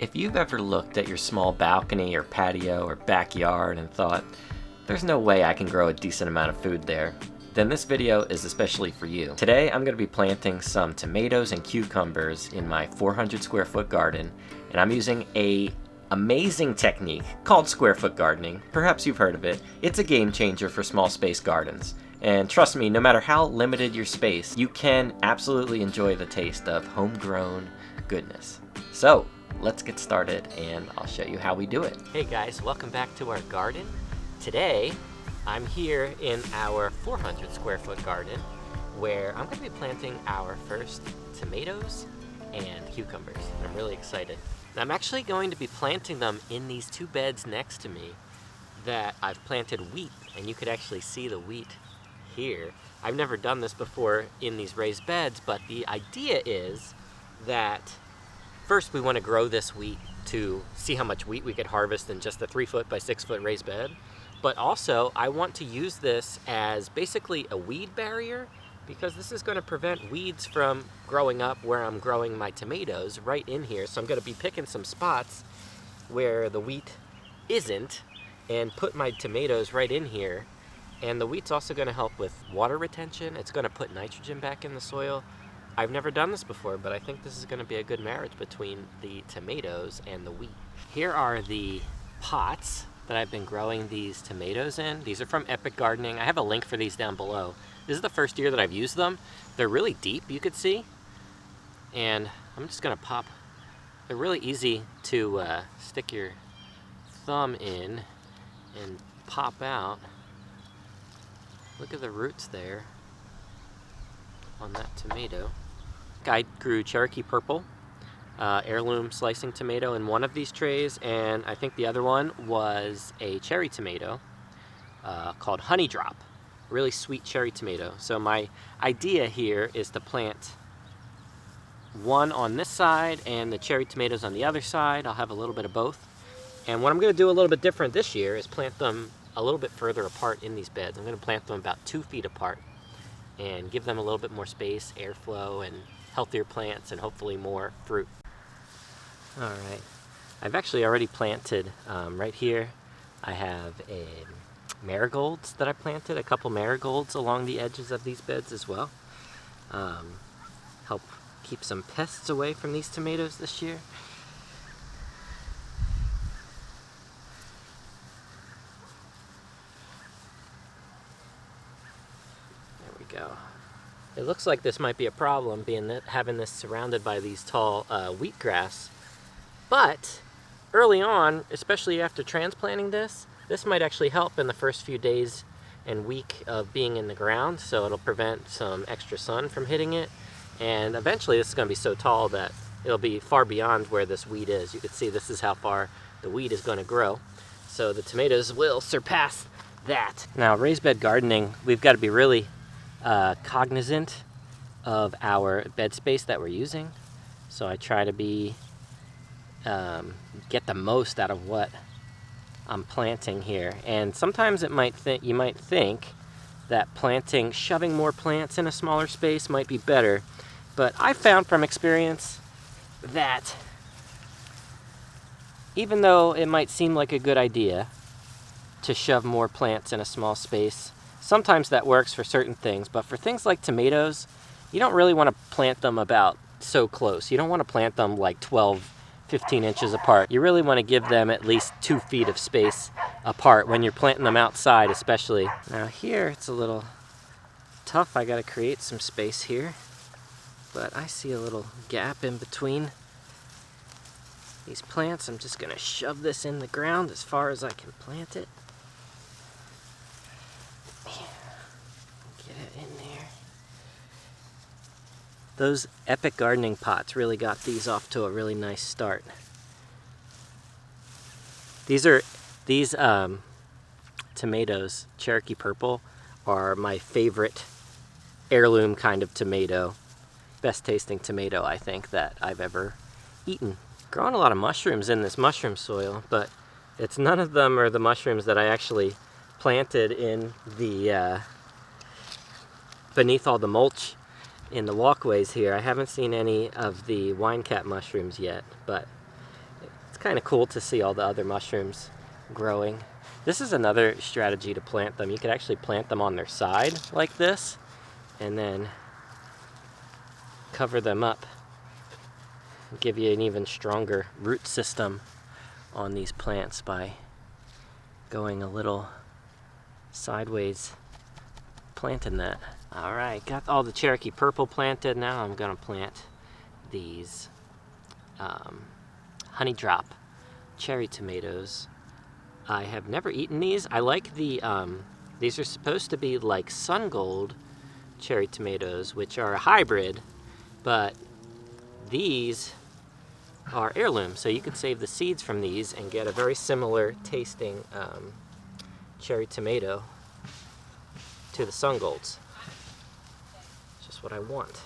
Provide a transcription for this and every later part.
If you've ever looked at your small balcony or patio or backyard and thought, there's no way I can grow a decent amount of food there, then this video is especially for you. Today I'm going to be planting some tomatoes and cucumbers in my 400 square foot garden, and I'm using a amazing technique called square foot gardening. Perhaps you've heard of it. It's a game changer for small space gardens. And trust me, no matter how limited your space, you can absolutely enjoy the taste of homegrown goodness. So let's get started and I'll show you how we do it. Hey guys, welcome back to our garden. Today I'm here in our 400 square foot garden where I'm going to be planting our first tomatoes and cucumbers. I'm really excited. And I'm actually going to be planting them in these two beds next to me that I've planted wheat, and you could actually see the wheat here. I've never done this before in these raised beds, but the idea is that first we want to grow this wheat to see how much wheat we could harvest in just a 3 foot by 6 foot raised bed. But also I want to use this as basically a weed barrier, because this is going to prevent weeds from growing up where I'm growing my tomatoes right in here. So I'm going to be picking some spots where the wheat isn't and put my tomatoes right in here. And the wheat's also going to help with water retention. It's going to put nitrogen back in the soil. I've never done this before, but I think this is going to be a good marriage between the tomatoes and the wheat. Here are the pots that I've been growing these tomatoes in. These are from Epic Gardening. I have a link for these down below. This is the first year that I've used them. They're really deep, you could see. And I'm just going to pop. They're really easy to stick your thumb in and pop out. Look at the roots there on that tomato. I grew Cherokee Purple, heirloom slicing tomato in one of these trays, and I think the other one was a cherry tomato called Honey Drop. Really sweet cherry tomato. So my idea here is to plant one on this side and the cherry tomatoes on the other side. I'll have a little bit of both. And what I'm going to do a little bit different this year is plant them a little bit further apart in these beds. I'm going to plant them about 2 feet apart and give them a little bit more space, airflow, and healthier plants, and hopefully more fruit. All right, I've actually already planted right here. I have a marigolds that I planted, a couple marigolds along the edges of these beds as well. Help keep some pests away from these tomatoes this year. There we go. It looks like this might be a problem, being that having this surrounded by these tall wheatgrass. But early on, especially after transplanting this might actually help in the first few days and week of being in the ground, so it'll prevent some extra sun from hitting it. And eventually this is going to be so tall that it'll be far beyond where this weed is. You can see this is how far the weed is going to grow. So the tomatoes will surpass that. Now, raised bed gardening, we've got to be really cognizant of our bed space that we're using. So I try to be get the most out of what I'm planting here. And sometimes you might think that shoving more plants in a smaller space might be better, but I found from experience that even though it might seem like a good idea to shove more plants in a small space, sometimes that works for certain things, but for things like tomatoes, you don't really want to plant them about so close. You don't want to plant them like 15 inches apart. You really want to give them at least 2 feet of space apart when you're planting them outside, especially. Now here it's a little tough. I got to create some space here, but I see a little gap in between these plants. I'm just going to shove this in the ground as far as I can plant it. Get it in there. Those Epic Gardening pots really got these off to a really nice start. These tomatoes, Cherokee Purple, are my favorite heirloom kind of tomato. Best tasting tomato, I think, that I've ever eaten. Growing a lot of mushrooms in this mushroom soil, but none of them are the mushrooms that I actually planted in the beneath all the mulch in the walkways here. I haven't seen any of the wine cap mushrooms yet, but kind of cool to see all the other mushrooms growing. This is another strategy to plant them. You could actually plant them on their side like this and then cover them up. Give you an even stronger root system on these plants by going a little sideways planting that. All right, got all the Cherokee purple planted. Now I'm gonna plant these honey drop cherry tomatoes. I have never eaten these. I like the, these are supposed to be like sun gold cherry tomatoes, which are a hybrid, but these are heirloom, so you could save the seeds from these and get a very similar tasting cherry tomato to the sun golds. It's just what I want.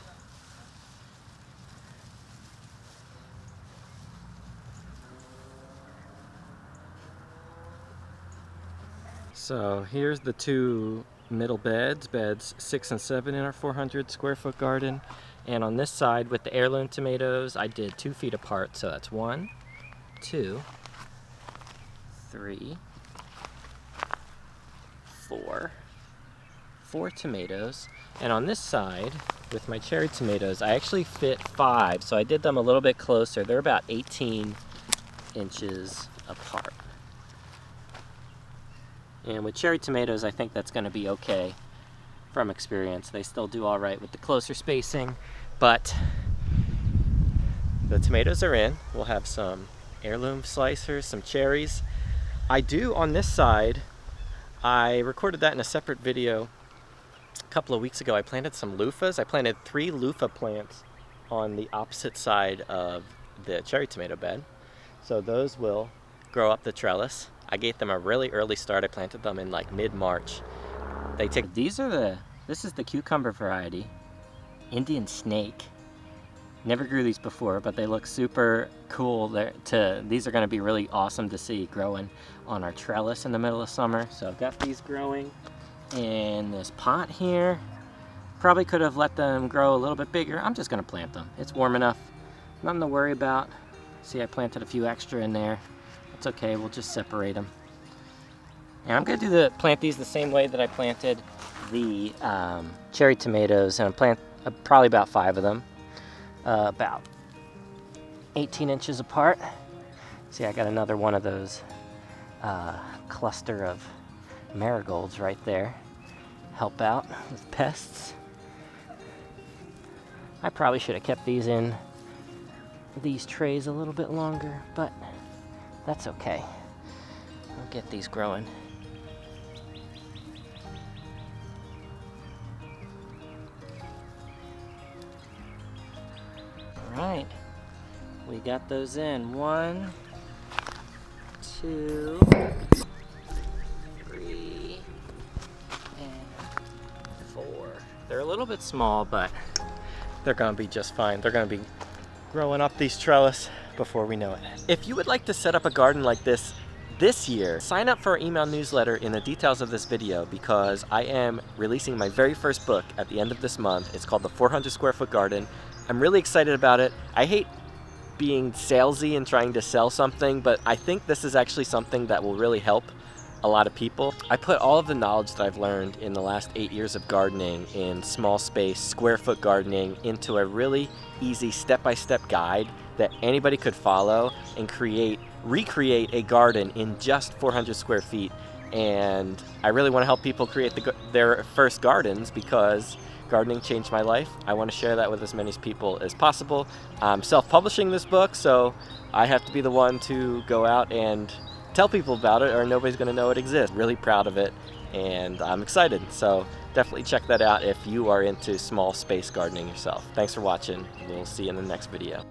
So here's the two middle beds, beds 6 and 7 in our 400 square foot garden. And on this side with the heirloom tomatoes, I did 2 feet apart. So that's 1, 2, 3, 4 tomatoes. And on this side with my cherry tomatoes, I actually fit 5. So I did them a little bit closer. They're about 18 inches apart. And with cherry tomatoes, I think that's going to be okay from experience. They still do all right with the closer spacing, but the tomatoes are in. We'll have some heirloom slicers, some cherries. I do on this side, I recorded that in a separate video a couple of weeks ago. I planted some loofahs. I planted 3 loofah plants on the opposite side of the cherry tomato bed. So those will grow up the trellis. I gave them a really early start. I planted them in like mid-March. This is the cucumber variety, Indian snake. Never grew these before, but they look super cool. These are gonna be really awesome to see growing on our trellis in the middle of summer. So I've got these growing in this pot here. Probably could have let them grow a little bit bigger. I'm just gonna plant them. It's warm enough, nothing to worry about. See, I planted a few extra in there. It's okay, we'll just separate them. And I'm gonna plant these the same way that I planted the cherry tomatoes, and I'm plant probably about 5 of them, about 18 inches apart. See, I got another one of those cluster of marigolds right there. Help out with pests. I probably should have kept these in these trays a little bit longer, but that's okay. I'll get these growing. All right, we got those in. 1, 2, 3, and 4. They're a little bit small, but they're gonna be just fine. They're gonna be growing up these trellis before we know it. If you would like to set up a garden like this year, sign up for our email newsletter in the details of this video, because I am releasing my very first book at the end of this month. It's called The 400 Square Foot Garden. I'm really excited about it. I hate being salesy and trying to sell something, but I think this is actually something that will really help a lot of people. I put all of the knowledge that I've learned in the last 8 years of gardening in small space, square foot gardening into a really easy step-by-step guide that anybody could follow and recreate a garden in just 400 square feet. And I really want to help people create their first gardens, because gardening changed my life. I want to share that with as many people as possible. I'm self-publishing this book, so I have to be the one to go out and tell people about it, or nobody's going to know it exists. Really proud of it, and I'm excited. So definitely check that out if you are into small space gardening yourself. Thanks for watching. We'll see you in the next video.